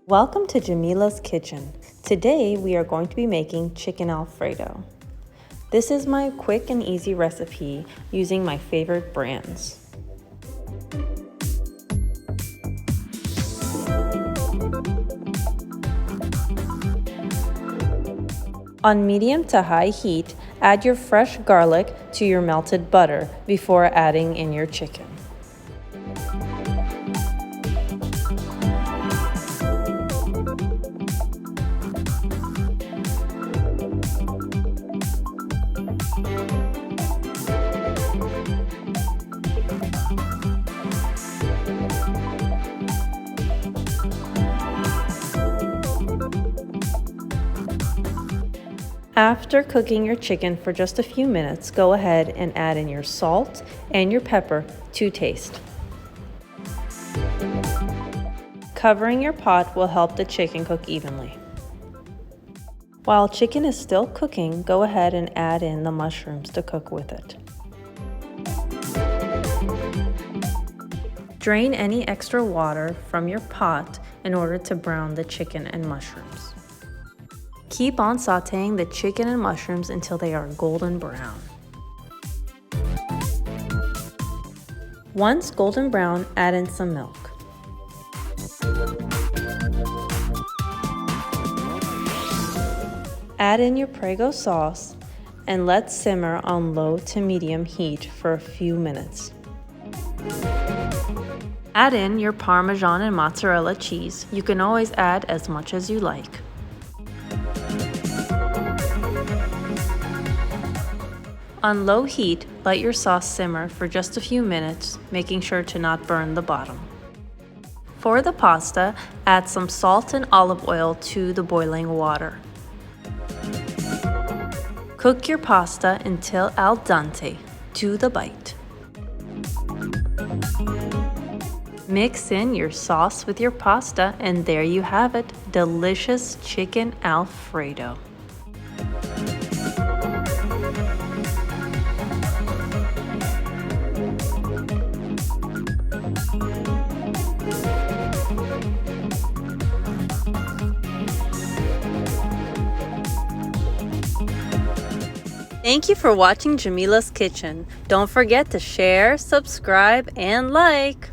Welcome to Jamila's Kitchen. Today we are going to be making chicken Alfredo. This is my quick and easy recipe using my favorite brands. On medium to high heat, add your fresh garlic to your melted butter before adding in your chicken. After cooking your chicken for just a few minutes, go ahead and add in your salt and your pepper to taste. Covering your pot will help the chicken cook evenly. While chicken is still cooking, go ahead and add in the mushrooms to cook with it. Drain any extra water from your pot in order to brown the chicken and mushrooms. Keep on sauteing the chicken and mushrooms until they are golden brown. Once golden brown, add in some milk. Add in your Prego sauce and let simmer on low to medium heat for a few minutes. Add in your Parmesan and mozzarella cheese. You can always add as much as you like. On low heat, let your sauce simmer for just a few minutes, making sure to not burn the bottom. For the pasta, add some salt and olive oil to the boiling water. Cook your pasta until al dente, to the bite. Mix in your sauce with your pasta, and there you have it, delicious chicken Alfredo. Thank you for watching Jamila's Kitchen. Don't forget to share, subscribe, and like.